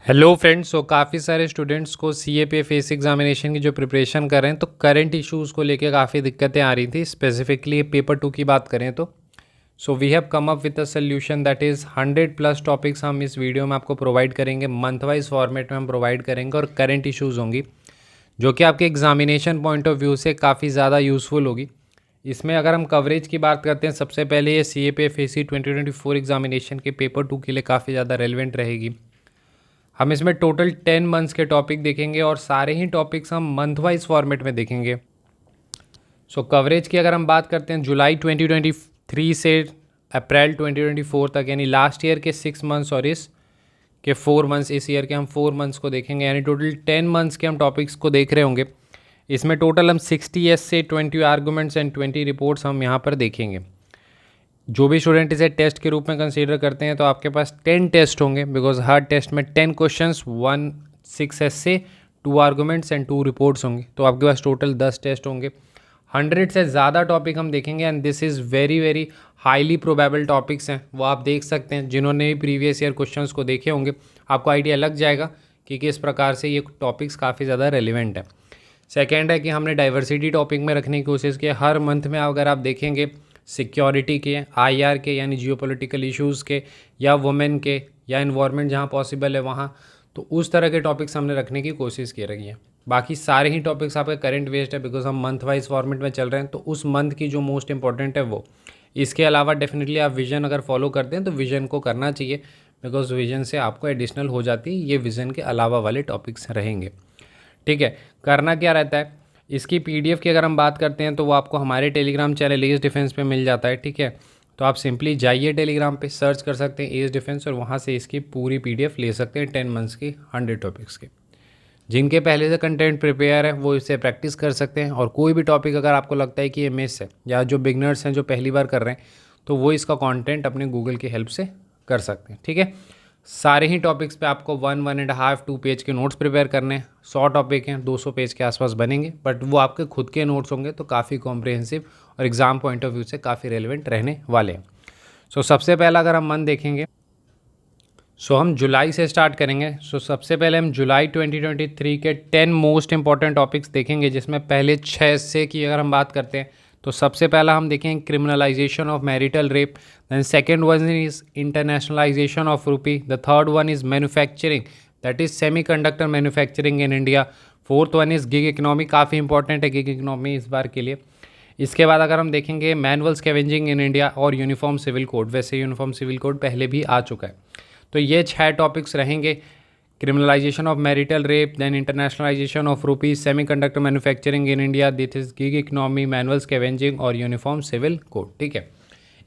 Hello friends. काफ़ी सारे students को सी ए पी फेस एग्जामिनेशन की जो प्रिपरेशन कर रहे हैं तो करंट इश्यूज़ को लेकर काफ़ी दिक्कतें आ रही थी। स्पेसिफिकली पेपर 2 की बात करें तो we have come up with a solution that is 100+ topics हम इस वीडियो में आपको प्रोवाइड करेंगे। मंथ वाइज फॉर्मेट में हम प्रोवाइड करेंगे और करंट इश्यूज़ होंगी जो कि आपके एग्जामिनेशन पॉइंट ऑफ व्यू से काफ़ी ज़्यादा यूज़फुल होगी। इसमें अगर हम कवरेज की बात करते हैं, सबसे पहले ये C A P F A C 2024 examination के पेपर 2 के लिए काफ़ी ज़्यादा रेलिवेंट रहेगी। हम इसमें टोटल 10 मंथ्स के टॉपिक देखेंगे और सारे ही टॉपिक्स हम मंथ वाइज फॉर्मेट में देखेंगे। कवरेज की अगर हम बात करते हैं जुलाई 2023 से अप्रैल 2024 तक, यानी लास्ट ईयर के 6 मंथ्स और इस के 4 मंथ्स, इस ईयर के हम 4 मंथ्स को देखेंगे, यानी टोटल 10 मंथ्स के हम टॉपिक्स को देख रहे होंगे। इसमें टोटल हम 60 एस से 20 आर्गूमेंट्स एंड 20 रिपोर्ट्स हम यहाँ पर देखेंगे। जो भी स्टूडेंट इसे टेस्ट के रूप में कंसीडर करते हैं तो आपके पास 10 टेस्ट होंगे, बिकॉज हर टेस्ट में 10 क्वेश्चंस, 1 6 ऐसे 2 आर्गूमेंट्स एंड 2 रिपोर्ट्स होंगे, तो आपके पास टोटल 10 टेस्ट होंगे। 100 से ज़्यादा टॉपिक हम देखेंगे and this is very very highly probable topics हैं। वो आप देख सकते हैं, जिन्होंने भी प्रीवियस ईयर क्वेश्चंस को देखे होंगे आपको आइडिया लग जाएगा कि किस प्रकार से ये टॉपिक्स काफ़ी ज़्यादा रेलिवेंट है। सेकेंड है कि हमने डाइवर्सिटी टॉपिक में रखने की कोशिश की। हर मंथ में अगर आप देखेंगे सिक्योरिटी के, आईआर के यानी जियोपॉलिटिकल इश्यूज़ के, या वुमेन के, या इन्वायरमेंट जहाँ पॉसिबल है वहाँ, तो उस तरह के टॉपिक्स हमने रखने की कोशिश की रही है। बाकी सारे ही टॉपिक्स आपके करंट बेस्ड है, बिकॉज हम मंथ वाइज फॉर्मेट में चल रहे हैं, तो उस मंथ की जो मोस्ट इंपॉर्टेंट है वो। इसके अलावा डेफिनेटली आप विजन अगर फॉलो करते हैं तो विजन को करना चाहिए, बिकॉज विजन से आपको एडिशनल हो जाती है, ये विजन के अलावा वाले टॉपिक्स रहेंगे। ठीक है, करना क्या रहता है, इसकी पीडीएफ की अगर हम बात करते हैं तो वो आपको हमारे टेलीग्राम चैनल एज डिफेंस पे मिल जाता है। ठीक है, तो आप सिंपली जाइए टेलीग्राम पे, सर्च कर सकते हैं एज डिफेंस और वहाँ से इसकी पूरी पीडीएफ ले सकते हैं 10 मंथ्स की 100 टॉपिक्स के। जिनके पहले से कंटेंट प्रिपेयर है वो इससे प्रैक्टिस कर सकते हैं, और कोई भी टॉपिक अगर आपको लगता है कि ये मिस है, या जो बिगनर्स हैं जो पहली बार कर रहे हैं, तो वो इसका कंटेंट अपने गूगल की हेल्प से कर सकते हैं। ठीक है, सारे ही टॉपिक्स पे आपको 1.5 2 पेज के नोट्स प्रिपेयर करने हैं। 100 टॉपिक हैं, 200 पेज के आसपास बनेंगे, बट वो आपके खुद के नोट्स होंगे, तो काफ़ी कॉम्प्रिहेंसिव और एग्ज़ाम पॉइंट ऑफ व्यू से काफ़ी रेलिवेंट रहने वाले हैं। सबसे पहला अगर हम मंथ देखेंगे, हम जुलाई से स्टार्ट करेंगे। सबसे पहले हम जुलाई 2023 के 10 मोस्ट इंपॉर्टेंट टॉपिक्स देखेंगे, जिसमें पहले 6 से की अगर हम बात करते हैं तो सबसे पहला हम देखेंगे criminalisation of marital rape, then second one is internationalisation of rupee, the third one is manufacturing, that is semiconductor manufacturing in India, fourth one is gig economy, काफ़ी इंपॉर्टेंट है गिग इकोनॉमी इस बार के लिए। इसके बाद अगर हम देखेंगे मैनुअल स्कैवेंजिंग इन इंडिया और यूनिफॉर्म सिविल कोड, वैसे यूनिफॉर्म सिविल कोड पहले भी आ चुका है। तो ये 6 टॉपिक्स रहेंगे, criminalisation of marital rape, then internationalisation of rupees, semiconductor manufacturing in India, this is gig economy, manual scavenging और यूनिफॉर्म सिविल कोड। ठीक है,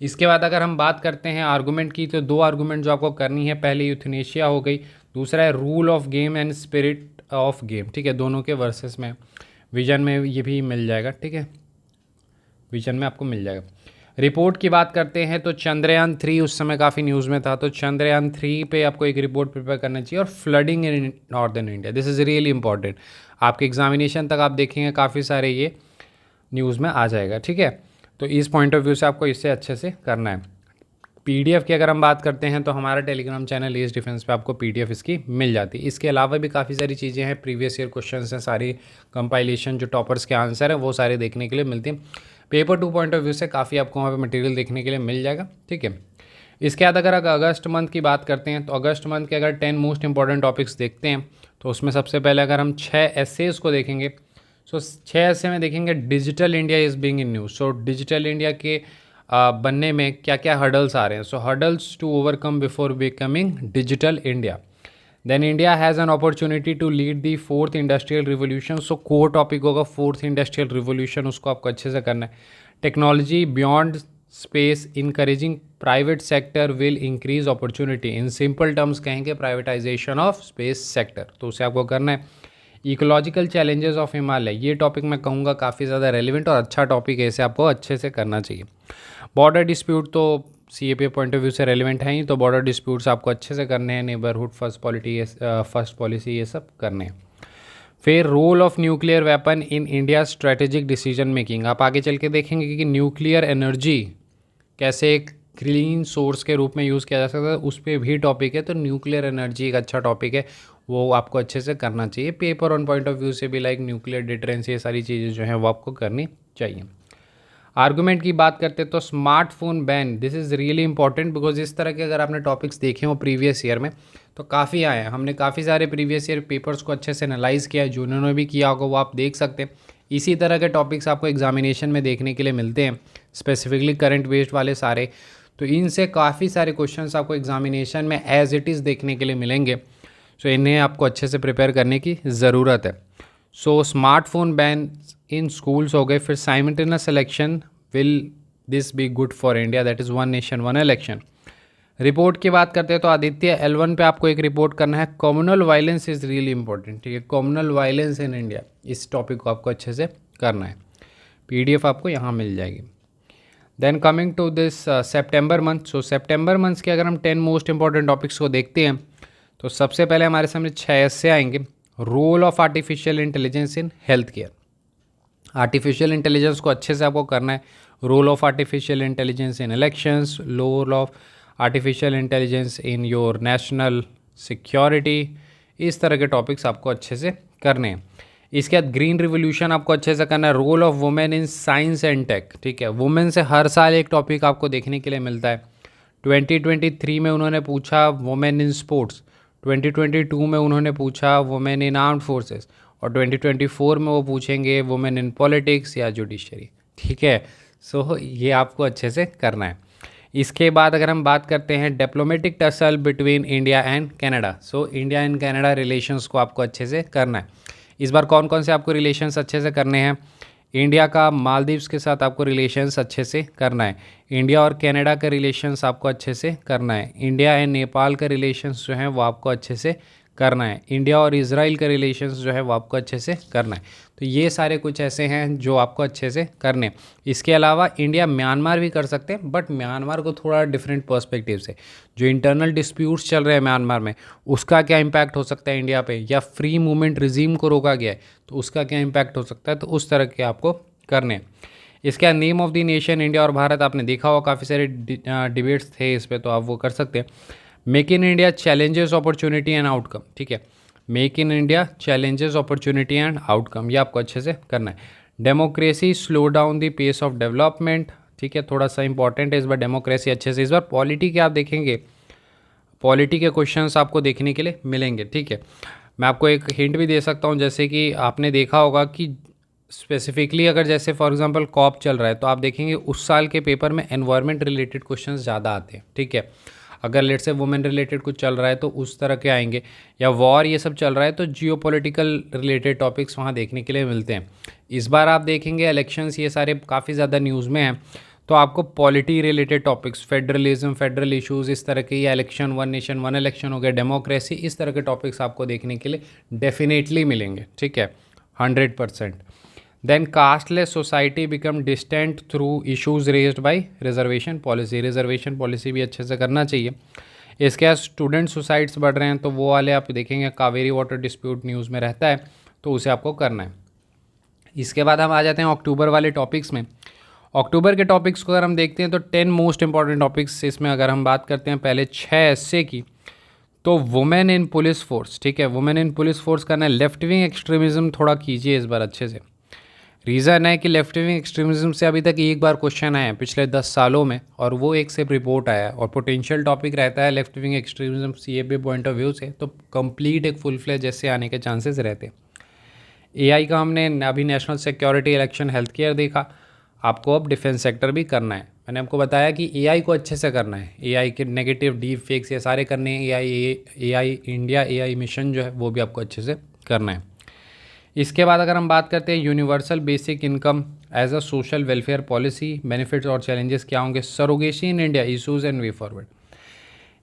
इसके बाद अगर हम बात करते हैं आर्गूमेंट की, तो 2 आर्गूमेंट जो आपको करनी है, पहले यूथनेशिया हो गई, दूसरा है rule of game and spirit of game. ठीक है, दोनों के वर्सेस में विजन में ये भी मिल जाएगा। ठीक है, विजन में आपको मिल जाएगा। रिपोर्ट की बात करते हैं तो चंद्रयान 3 उस समय काफ़ी न्यूज़ में था, तो चंद्रयान 3 पे आपको एक रिपोर्ट प्रिपेयर करना चाहिए। और flooding in northern India, this is really important, आपके एग्जामिनेशन तक आप देखेंगे काफ़ी सारे ये न्यूज़ में आ जाएगा। ठीक है, तो इस पॉइंट ऑफ व्यू से आपको इससे अच्छे से करना है। पीडीएफ की अगर हम बात करते हैं तो हमारा टेलीग्राम चैनल एज डिफेंस पे आपको पीडीएफ इसकी मिल जाती है। इसके अलावा भी काफ़ी सारी चीज़ें हैं, प्रीवियस ईयर क्वेश्चंस हैं, सारी कंपाइलेशन जो टॉपर्स के आंसर है वो सारे देखने के लिए मिलती हैं। पेपर 2 पॉइंट ऑफ व्यू से काफ़ी आपको वहाँ पे मटेरियल देखने के लिए मिल जाएगा। ठीक है, इसके बाद अगर अगस्त मंथ की बात करते हैं तो अगस्त मंथ के अगर 10 मोस्ट इंपॉर्टेंट टॉपिक्स देखते हैं तो उसमें सबसे पहले अगर हम 6 एसेज को देखेंगे, 6 ऐसे में देखेंगे digital India is being in news. Digital India के बनने में क्या क्या हर्डल्स आ रहे हैं, hurdles to overcome before becoming digital India. Then India has an opportunity to lead the 4th industrial revolution. Core topic होगा 4th इंडस्ट्रियल रिवोल्यूशन, उसको आपको अच्छे से करना है। Technology beyond space encouraging private sector will increase opportunity, in simple terms कहेंगे privatisation of space sector, तो उसे आपको करना है। इकोलॉजिकल चैलेंजेस ऑफ हिमालय, ये टॉपिक मैं कहूँगा काफ़ी ज़्यादा रेलिवेंट और अच्छा टॉपिक है, इसे आपको अच्छे से करना चाहिए। बॉर्डर डिस्प्यूट तो सीएपी पॉइंट ऑफ व्यू से रेलिवेंट है ही, तो बॉर्डर डिस्प्यूट्स आपको अच्छे से करने हैं, नेबरहुड फर्स्ट पॉलिसी ये सब करने हैं। फिर role of nuclear weapon in India strategic decision making, आप आगे चल के देखेंगे कि न्यूक्लियर एनर्जी कैसे एक ग्रीन सोर्स के रूप में यूज़ किया जा सकता है, उस पर भी टॉपिक है। तो न्यूक्लियर एनर्जी एक अच्छा टॉपिक है, वो आपको अच्छे से करना चाहिए। Paper on point of view से भी लाइक न्यूक्लियर डिटरेंस, ये सारी चीज़ें जो हैं वो आपको करनी चाहिए। आर्गूमेंट की बात करते हैं तो smartphone ban, this is really important because इस तरह के अगर आपने टॉपिक्स देखे हो प्रीवियस ईयर में तो काफ़ी आए हैं। हमने काफ़ी सारे प्रीवियस ईयर पेपर्स को अच्छे से एनालाइज़ किया है, जो उन्होंने भी किया होगा वो आप देख सकते हैं। इसी तरह के टॉपिक्स आपको एग्जामिनेशन में देखने के लिए मिलते हैं, स्पेसिफिकली करंट बेस्ड वाले सारे। तो इनसे काफ़ी सारे क्वेश्चंस आपको एग्जामिनेशन में एज इट इज़ देखने के लिए मिलेंगे। सो इन्हें आपको अच्छे से प्रिपेयर करने की ज़रूरत है। सो स्मार्टफोन बैन इन स्कूल्स हो गए। फिर simultaneous election, will this be good for India, that is one nation one election. Report की बात करते हैं तो आदित्य L1 पे आपको एक रिपोर्ट करना है, communal violence is really important. ठीक है, कम्युनल वायलेंस इन इंडिया, इस टॉपिक को आपको अच्छे से करना है। PDF आपको यहाँ मिल जाएगी। Then coming to this September month, so September month के अगर हम 10 मोस्ट इंपॉर्टेंट टॉपिक्स को देखते हैं तो सबसे पहले हमारे सामने 6 ऐसे आएंगे। Role of artificial intelligence in health care, artificial intelligence को अच्छे से आपको करना है। Role of artificial intelligence in elections, role of artificial intelligence in your national security, इस तरह के टॉपिक्स आपको अच्छे से करने हैं। इसके बाद ग्रीन रिवोल्यूशन आपको अच्छे से करना है। Role of women in science and tech, ठीक है, वुमेन से हर साल एक टॉपिक आपको देखने के लिए मिलता है। 2023 में उन्होंने पूछा वुमेन इन स्पोर्ट्स, 2022 में उन्होंने पूछा वुमेन इन आर्म्ड फोर्सेस, और 2024 में वो पूछेंगे वुमेन इन पॉलिटिक्स या जुडिशरी। ठीक है, सो ये आपको अच्छे से करना है। इसके बाद अगर हम बात करते हैं diplomatic tussle between India and Canada, so India and Canada relations को आपको अच्छे से करना है। इस बार कौन कौन से आपको रिलेशंस अच्छे से करने हैं? इंडिया का मालदीव्स के साथ आपको रिलेशंस अच्छे से करना है। इंडिया और कनाडा का रिलेशंस आपको अच्छे से करना है। इंडिया एंड नेपाल का रिलेशंस जो है वो आपको अच्छे से करना है। इंडिया और इजराइल का रिलेशंस जो है वो आपको अच्छे से करना है। तो ये सारे कुछ ऐसे हैं जो आपको अच्छे से करने। इसके अलावा इंडिया म्यांमार भी कर सकते हैं, बट म्यांमार को थोड़ा डिफरेंट पर्सपेक्टिव से, जो इंटरनल डिस्प्यूट्स चल रहे हैं म्यांमार में, उसका क्या इम्पैक्ट हो सकता है इंडिया पे, या फ्री मूवमेंट रिजीम को रोका गया है तो उसका क्या इम्पैक्ट हो सकता है, तो उस तरह के आपको करने। इसके बाद name of the nation, India और भारत आपने देखा होगा, काफ़ी सारे डिबेट्स थे इस पर, तो आप वो कर सकते हैं। Make in India challenges opportunity and outcome, ठीक है, make in India challenges opportunity and outcome, ये आपको अच्छे से करना है। Democracy slow down the pace of development, ठीक है, थोड़ा सा इंपॉर्टेंट है इस बार डेमोक्रेसी अच्छे से। इस बार पॉलिटी के आप देखेंगे, पॉलिटी के क्वेश्चंस आपको देखने के लिए मिलेंगे। ठीक है, मैं आपको एक हिंट भी दे सकता हूँ, जैसे कि आपने देखा होगा कि स्पेसिफिकली अगर जैसे फॉर एग्जांपल कॉप चल रहा है तो आप देखेंगे उस साल के पेपर में एनवायरनमेंट रिलेटेड क्वेश्चंस ज़्यादा आते हैं। ठीक है, अगर लेट से वुमेन रिलेटेड कुछ चल रहा है तो उस तरह के आएंगे, या वॉर ये सब चल रहा है तो जियोपॉलिटिकल रिलेटेड टॉपिक्स वहाँ देखने के लिए मिलते हैं। इस बार आप देखेंगे इलेक्शंस ये सारे काफ़ी ज़्यादा न्यूज़ में हैं, तो आपको polity related topics, federalism, federal issues, इस तरह के, या election, one nation one election हो गया, डेमोक्रेसी, इस तरह के टॉपिक्स आपको देखने के लिए डेफिनेटली मिलेंगे। ठीक है, 100%। Then casteless society become distant through issues raised by reservation policy, reservation policy भी अच्छे से करना चाहिए। इसके बाद स्टूडेंट सुसाइड्स बढ़ रहे हैं तो वो वाले आप देखेंगे, कावेरी वाटर डिस्प्यूट न्यूज़ में रहता है तो उसे आपको करना है। इसके बाद हम आ जाते हैं अक्टूबर वाले टॉपिक्स में। अक्टूबर के टॉपिक्स को अगर हम देखते हैं तो 10 मोस्ट इंपॉर्टेंट टॉपिक्स इसमें अगर हम बात करते हैं, पहले 6 ऐसे की, तो वुमेन इन पुलिस फोर्स, ठीक है, वुमेन इन पुलिस फोर्स करना है। लेफ्ट विंग एक्सट्रीमिज्म थोड़ा कीजिए इस बार अच्छे से। रीज़न है कि लेफ्ट विंग एक्सट्रीमिज्म से अभी तक एक बार क्वेश्चन आया है पिछले 10 सालों में, और वो एक से रिपोर्ट आया है, और पोटेंशियल टॉपिक रहता है left wing extremism CAP point of view से, तो कंप्लीट एक फुल फ्लेज जैसे आने के चांसेस रहते हैं। AI का हमने अभी national security, election, health care देखा, आपको अब डिफेंस सेक्टर भी करना है। मैंने आपको बताया कि AI को अच्छे से करना है, AI के नेगेटिव डीप फेक्स ये सारे करने हैं, AI इंडिया AI मिशन जो है वो भी आपको अच्छे से करना है। इसके बाद अगर हम बात करते हैं universal basic income as a social welfare policy, benefits और चैलेंजेस क्या होंगे, surrogacy in India, issues and way forward.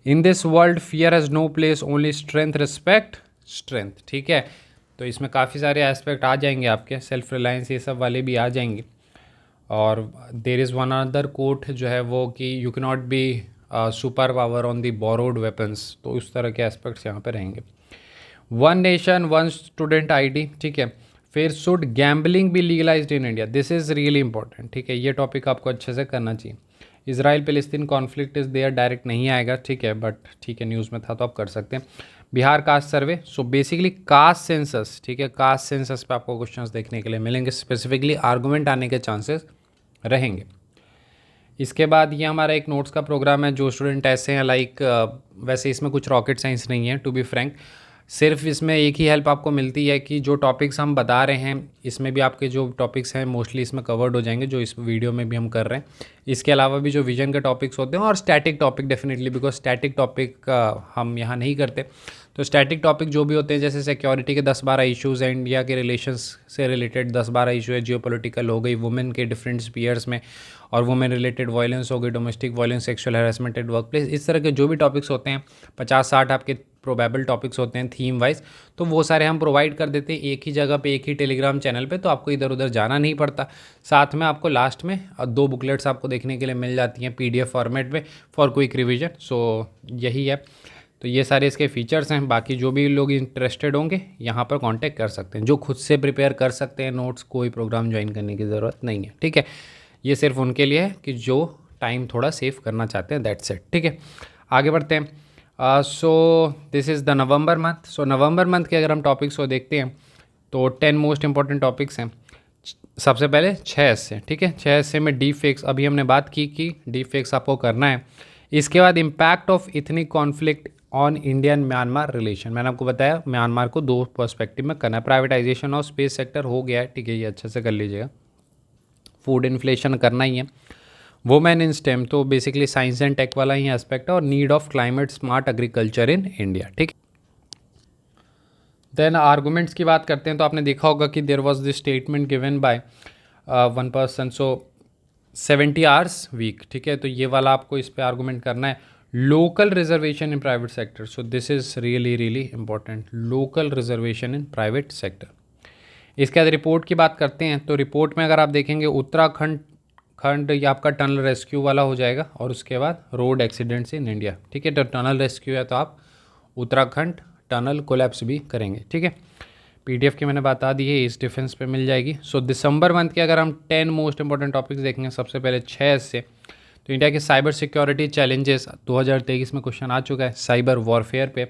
In this world fear has no place, only strength respect strength. ठीक है, तो इसमें काफ़ी सारे एस्पेक्ट आ जाएंगे आपके, सेल्फ रिलायंस ये सब वाले भी आ जाएंगे। और there is one other quote जो है वो कि you can not be super power on the borrowed weapons, तो उस तरह के एस्पेक्ट्स यहाँ पे रहेंगे। One nation one student ID, ठीक है। फिर शुड गैम्बलिंग भी legalised in India, this is really important. ठीक है, ये टॉपिक आपको अच्छे से करना चाहिए। Israel Palestine conflict is there direct नहीं आएगा, ठीक है, बट ठीक है न्यूज़ में था तो आप कर सकते हैं। बिहार कास्ट सर्वे, सो बेसिकली कास्ट सेंसस, ठीक है, कास्ट सेंसस पे आपको क्वेश्चंस देखने के लिए मिलेंगे, स्पेसिफिकली आर्गूमेंट आने के चांसेस रहेंगे। इसके बाद ये हमारा एक नोट्स का प्रोग्राम है, जो स्टूडेंट ऐसे हैं लाइक वैसे इसमें कुछ रॉकेट साइंस नहीं है टू बी फ्रैंक, सिर्फ इसमें एक ही हेल्प आपको मिलती है कि जो टॉपिक्स हम बता रहे हैं इसमें भी आपके जो टॉपिक्स हैं मोस्टली इसमें कवर्ड हो जाएंगे, जो इस वीडियो में भी हम कर रहे हैं। इसके अलावा भी जो विजन के टॉपिक्स होते हैं और static topic definitely, because static topic हम यहाँ नहीं करते, तो स्टैटिक टॉपिक जो भी होते हैं जैसे सिक्योरिटी के 10-12 इश्यूज़ हैं, इंडिया के रिलेशंस से रिलेटेड 10-12 इशू है, जियोपॉलिटिकल हो गई, वुमेन के डिफरेंट स्पीयर्स में, और वुमेन रिलेटेड वायलेंस हो गई, domestic violence, sexual harassment at work place, इस तरह के जो भी टॉपिक्स होते हैं 50-60 आपके प्रोबेबल टॉपिक्स होते हैं थीम वाइज, तो वो सारे हम प्रोवाइड कर देते हैं एक ही जगह पे, एक ही टेलीग्राम चैनल पे, तो आपको इधर उधर जाना नहीं पड़ता। साथ में आपको लास्ट में 2 बुकलेट्स आपको देखने के लिए मिल जाती हैं PDF फॉर्मेट में फॉर क्विक रिवीजन। सो यही है, तो ये सारे इसके फीचर्स हैं। बाकी जो भी लोग इंटरेस्टेड होंगे यहाँ पर कांटेक्ट कर सकते हैं, जो खुद से प्रिपेयर कर सकते हैं नोट्स, कोई प्रोग्राम ज्वाइन करने की ज़रूरत नहीं है, ठीक है। ये सिर्फ उनके लिए है कि जो टाइम थोड़ा सेव करना चाहते हैं, दैट्स इट, ठीक है। आगे बढ़ते हैं। सो this is the November month. So November month के अगर हम टॉपिक्स को देखते हैं तो 10 मोस्ट इंपॉर्टेंट टॉपिक्स हैं। सबसे पहले 6 हिस्से, ठीक है, 6 हिस्से में डीप फेक्स, अभी हमने बात की कि डीप फेक्स आपको करना है। इसके बाद impact of ethnic conflict on Indian Myanmar relation, मैंने आपको बताया म्यांमार को 2 पर्सपेक्टिव में करना है। प्राइवेटाइजेशन ऑफ स्पेस सेक्टर हो गया है, ठीक है, ये अच्छे से कर लीजिएगा। फूड इन्फ्लेशन करना ही है। वुमेन इन स्टेम, तो बेसिकली साइंस एंड टेक वाला ही एस्पेक्ट है, और need of climate smart agriculture in India, ठीक है। देन आर्गूमेंट्स की बात करते हैं, तो आपने देखा होगा कि there was this statement given by one person, so 70 hours week, ठीक है, तो ये वाला आपको इस पर आर्गूमेंट करना है। Local reservation in private sector, so this is really really important, local reservation in private sector. इसके बाद रिपोर्ट की बात करते हैं, तो रिपोर्ट में अगर आप देखेंगे उत्तराखंड ये आपका टनल रेस्क्यू वाला हो जाएगा, और उसके बाद रोड एक्सीडेंट्स इन इंडिया, ठीक है, तो टनल रेस्क्यू है तो आप उत्तराखंड टनल कोलैप्स भी करेंगे, ठीक है। PDF की मैंने बता दी है, इस डिफेंस पे मिल जाएगी। सो दिसंबर मंथ के अगर हम 10 मोस्ट इंपॉर्टेंट टॉपिक्स देखेंगे, सबसे पहले 6 से, तो इंडिया के साइबर सिक्योरिटी चैलेंजेस 2023 में क्वेश्चन आ चुका है, साइबर वॉरफेयर पे।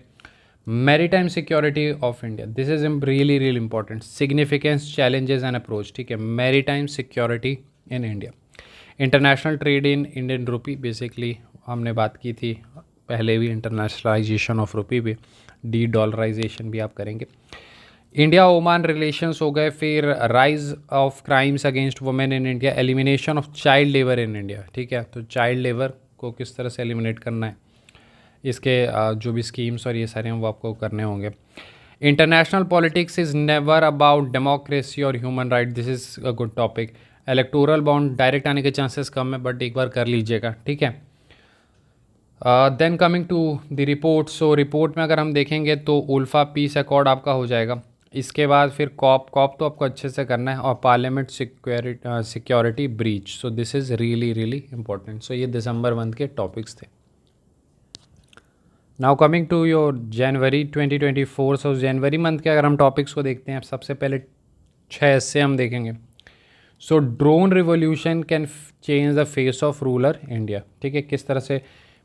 Maritime security of India, this is really really important, significance challenges and approach, ठीक है, maritime security in India. International trade in Indian rupee, basically हमने बात की थी पहले भी, इंटरनेशनलाइजेशन ऑफ रुपी भी, डॉलराइजेशन भी आप करेंगे। इंडिया ओमान रिलेशंस हो गए, फिर rise of crimes against women in India, elimination of child labour in India, ठीक है, तो चाइल्ड लेबर को किस तरह से एलिमिनेट करना है, इसके जो भी स्कीम्स और ये सारे हैं वो आपको करने होंगे। International politics is never about democracy और human right, this is a good topic. Electoral bond direct आने के चांसेस कम है, बट एक बार कर लीजिएगा, ठीक है। Then coming to the report, so report में अगर हम देखेंगे तो उल्फा पीस अकॉर्ड आपका हो जाएगा। इसके बाद फिर कॉप तो आपको अच्छे से करना है, और parliament security breach, so this is really really important. So ये दिसंबर मंथ के टॉपिक्स थे। Now coming to your January 2024, so January month के अगर हम टॉपिक्स को देखते हैं, सबसे पहले 6 से हम देखेंगे। सो drone revolution can change the face of rural India, ठीक है, किस तरह से।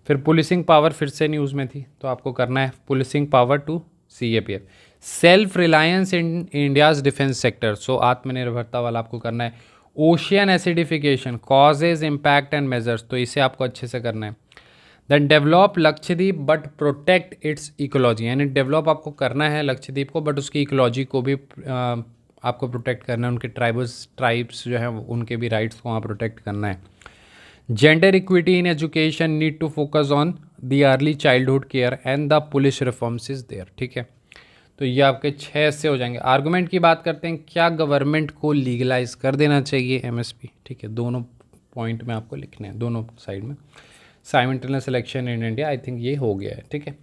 फिर पुलिसिंग पावर फिर से न्यूज़ में थी, तो आपको करना है policing power to CAPF। Self reliance in India's defence sector, so आत्मनिर्भरता वाला आपको करना है। Ocean acidification causes impact and measures, तो इसे आपको अच्छे से करना है। Then develop Lakshadweep but protect its ecology, यानी डेवलप आपको करना है लक्षद्वीप को, बट उसकी इकोलॉजी को भी आपको प्रोटेक्ट करना है, उनके ट्राइब्स जो हैं उनके भी राइट्स को वहाँ प्रोटेक्ट करना है। Gender equity in education need to focus on the early childhood care and the police reforms is there, ठीक है, तो ये आपके 6 से हो जाएंगे। आर्गूमेंट की बात करते हैं, क्या गवर्नमेंट को लीगलाइज कर देना चाहिए MSP, ठीक है, दोनों पॉइंट में आपको लिखने हैं, दोनों साइड में। Simultaneous election in India, I think ये हो गया है, ठीक है।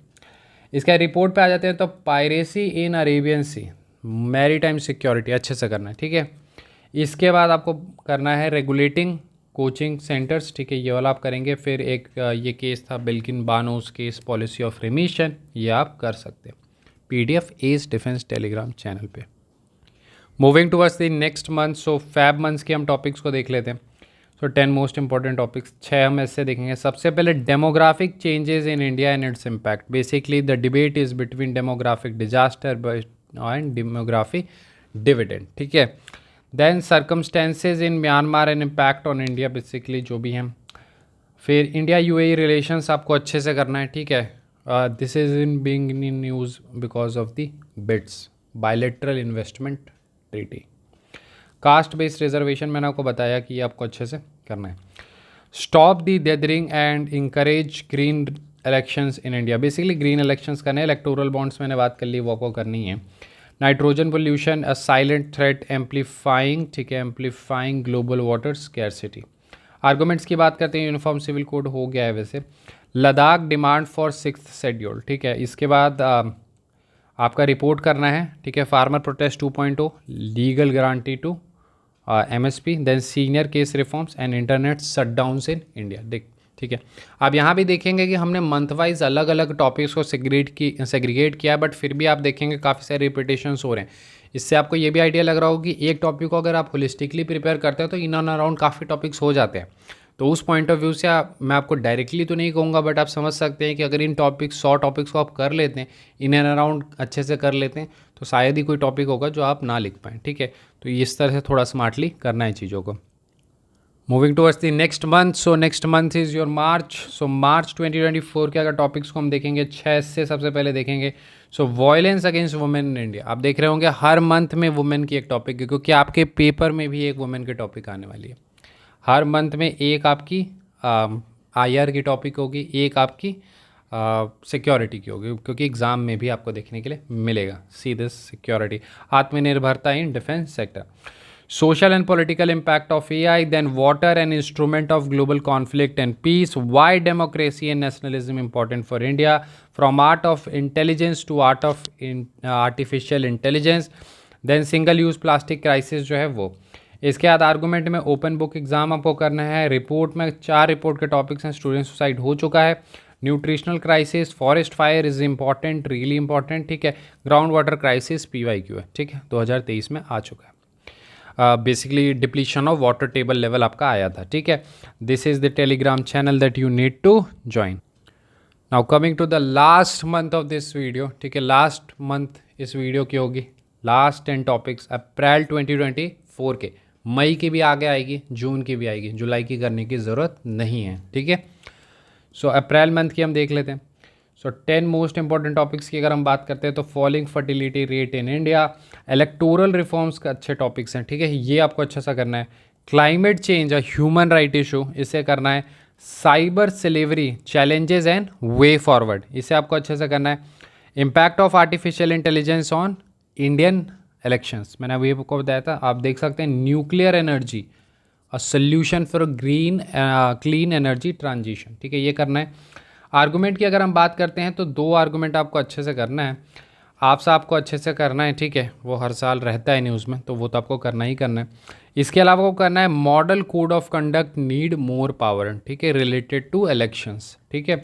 इसका रिपोर्ट पे आ जाते हैं, तो piracy in Arabian sea, maritime security अच्छे से करना है, ठीक है। इसके बाद आपको करना है रेगुलेटिंग कोचिंग सेंटर्स, ठीक है, ये वाला आप करेंगे। फिर एक ये केस था Bilkis Bano's case, policy of remission, ये आप कर सकते हैं। PDF as defence Telegram channel पे। Moving towards the next month, so Feb months के हम टॉपिक्स को देख लेते हैं। सो 10 मोस्ट इंपॉर्टेंट टॉपिक्स 6 हम ऐसे देखेंगे। सबसे पहले demographic changes in India and its impact. Basically the debate is between demographic disaster and demography dividend, ठीक है। Then circumstances in Myanmar and impact on India, basically जो भी हैं। फिर इंडिया यूएई रिलेशंस आपको अच्छे से करना है, ठीक है। This is in being in news because of the bits bilateral investment treaty. Caste based reservation मैंने आपको बताया कि ये आपको अच्छे से करना है। Stop the dithering and encourage green elections in India. Basically green elections करने, इलेक्टोरल बॉन्ड्स मैंने बात कर ली, वो आपको करनी है। Nitrogen pollution a silent threat amplifying, ठीक है, amplifying global water scarcity. Arguments की बात करते हैं, यूनिफॉर्म सिविल कोड हो गया है वैसे। Ladakh demand for 6th schedule, ठीक है। इसके बाद आपका रिपोर्ट करना है, ठीक है। Farmer protest 2.0, legal guarantee to MSP, then senior case reforms and internet shutdowns in India. देख, ठीक है। आप यहाँ भी देखेंगे कि हमने मंथ वाइज अलग अलग टॉपिक्स को सेग्रीगेट किया, बट फिर भी आप देखेंगे काफ़ी सारे रिपीटेशंस हो रहे हैं। इससे आपको ये भी आइडिया लग रहा होगा कि एक टॉपिक को अगर आप होलिस्टिकली प्रिपेयर करते हैं तो इन एंड अराउंड काफ़ी टॉपिक्स हो जाते हैं। तो उस पॉइंट ऑफ व्यू से मैं आपको डायरेक्टली तो नहीं कहूँगा, बट आप समझ सकते हैं कि अगर इन टॉपिक्स 100 टॉपिक्स को आप कर लेते हैं, इन एंड अराउंड अच्छे से कर लेते हैं, तो शायद ही कोई टॉपिक होगा जो आप ना लिख पाएँ, ठीक है। तो इस तरह से थोड़ा स्मार्टली करना है चीज़ों को। Moving towards the next month, so next month is your March. So March 2024 के अगर टॉपिक्स को हम देखेंगे 6 से सबसे पहले देखेंगे। So violence against women in India. आप देख रहे होंगे हर मंथ में वुमेन की एक टॉपिक है, क्योंकि आपके पेपर में भी एक वुमेन की टॉपिक आने वाली है। हर मंथ में एक आपकी IR की टॉपिक होगी, एक आपकी सिक्योरिटी की होगी, क्योंकि एग्ज़ाम में भी आपको देखने के लिए मिलेगा। सी दिस सिक्योरिटी, आत्मनिर्भरता in defence sector. Social and political impact of AI, then water and instrument of global conflict and peace. Why democracy and nationalism important for India? From art of intelligence to art of artificial intelligence. Then single use plastic crisis जो है वो। इसके बाद argument में open book exam आपको करना है। Report में 4 रिपोर्ट के टॉपिक्स हैं। स्टूडेंट सुसाइड हो चुका है, nutritional crisis, forest fire is important, really important, ठीक है। ग्राउंड वाटर क्राइसिस PYQ है, ठीक है, 2023 में आ चुका है। Basically depletion of water table level आपका आया था, ठीक है। This is the Telegram channel that you need to join. Now coming to the last month of this video, ठीक है। लास्ट मंथ इस वीडियो की होगी, लास्ट 10 टॉपिक्स अप्रैल 2024 के। मई की भी आगे आएगी, जून की भी आएगी, जुलाई की करने की ज़रूरत नहीं है, ठीक है। सो अप्रैल मंथ की हम देख लेते हैं। सो 10 मोस्ट इंपॉर्टेंट टॉपिक्स की अगर हम बात करते हैं तो falling fertility rate in India, electoral reforms का अच्छे टॉपिक्स हैं, ठीक है, ये आपको अच्छा सा करना है। Climate change a human right issue, इसे करना है। Cyber slavery challenges and way forward, इसे आपको अच्छे से करना है। Impact of artificial intelligence on Indian elections, मैंने अभी आपको बताया था, आप देख सकते हैं। Nuclear energy a solution for green clean energy transition, ठीक है, ये करना है। आर्गूमेंट की अगर हम बात करते हैं तो 2 आर्गूमेंट आपको अच्छे से करना है। आपको अच्छे से करना है, ठीक है, वो हर साल रहता है न्यूज़ में, तो वो तो आपको करना ही करना है। इसके अलावा आपको करना है model code of conduct need more power, ठीक है, रिलेटेड टू इलेक्शंस, ठीक है।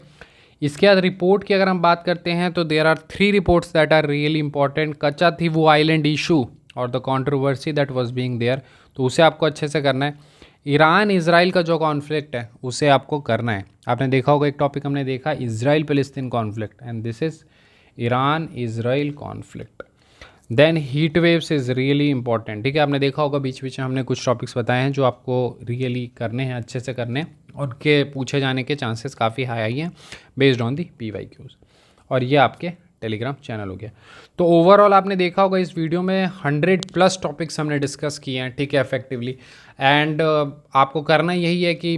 इसके बाद रिपोर्ट की अगर हम बात करते हैं तो there are 3 reports that are really important. Katchatheevu island issue और the controversy that was being there, तो उसे आपको अच्छे से करना है। ईरान इजराइल का जो कॉन्फ्लिक्ट है उसे आपको करना है। आपने देखा होगा एक टॉपिक हमने देखा, Israel Palestine conflict, and this is Iran Israel conflict. Then heat waves is really important, ठीक है। आपने देखा होगा बीच बीच में हमने कुछ टॉपिक्स बताए हैं जो आपको रियली करने हैं, अच्छे से करने हैं, उनके पूछे जाने के चांसेस काफ़ी हाई हैं बेस्ड ऑन दी PYQs। और ये आपके टेलीग्राम चैनल हो गया। तो ओवरऑल आपने देखा होगा इस वीडियो में 100+ टॉपिक्स हमने डिस्कस किए हैं, ठीक है, इफेक्टिवली। एंड आपको करना यही है कि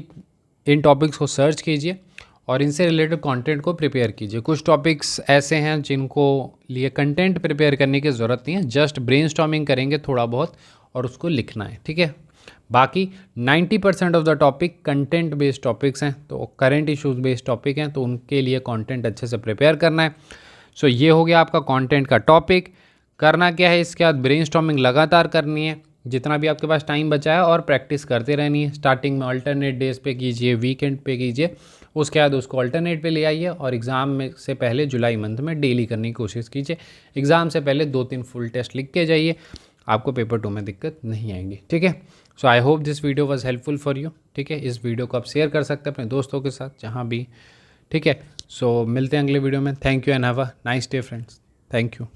इन टॉपिक्स को सर्च कीजिए और इनसे रिलेटेड कंटेंट को प्रिपेयर कीजिए। कुछ टॉपिक्स ऐसे हैं जिनको लिए कंटेंट प्रिपेयर करने की ज़रूरत नहीं है, जस्ट ब्रेनस्टॉर्मिंग करेंगे थोड़ा बहुत और उसको लिखना है, ठीक है। बाकी 90% of the topic content based topics हैं, तो करेंट इश्यूज बेस्ड टॉपिक हैं, तो उनके लिए कंटेंट अच्छे से प्रिपेयर करना है। सो ये हो गया आपका कंटेंट का टॉपिक। करना क्या है, इसके बाद ब्रेनस्टॉर्मिंग लगातार करनी है जितना भी आपके पास टाइम बचा है, और प्रैक्टिस करते रहनी है। स्टार्टिंग में अल्टरनेट डेज पे कीजिए, वीकेंड पे कीजिए, उसके बाद उसको अल्टरनेट पे ले आइए, और एग्ज़ाम में से पहले जुलाई मंथ में डेली करने की कोशिश कीजिए। एग्ज़ाम से पहले 2-3 फुल टेस्ट लिख के जाइए। आपको पेपर 2 में दिक्कत नहीं आएंगी, ठीक है। So I hope this video was helpful for you, ठीक है। इस वीडियो को आप शेयर कर सकते हैं अपने दोस्तों के साथ जहाँ भी, ठीक है। सो मिलते हैं अगले वीडियो में। Thank you and have a nice day friends. Thank you.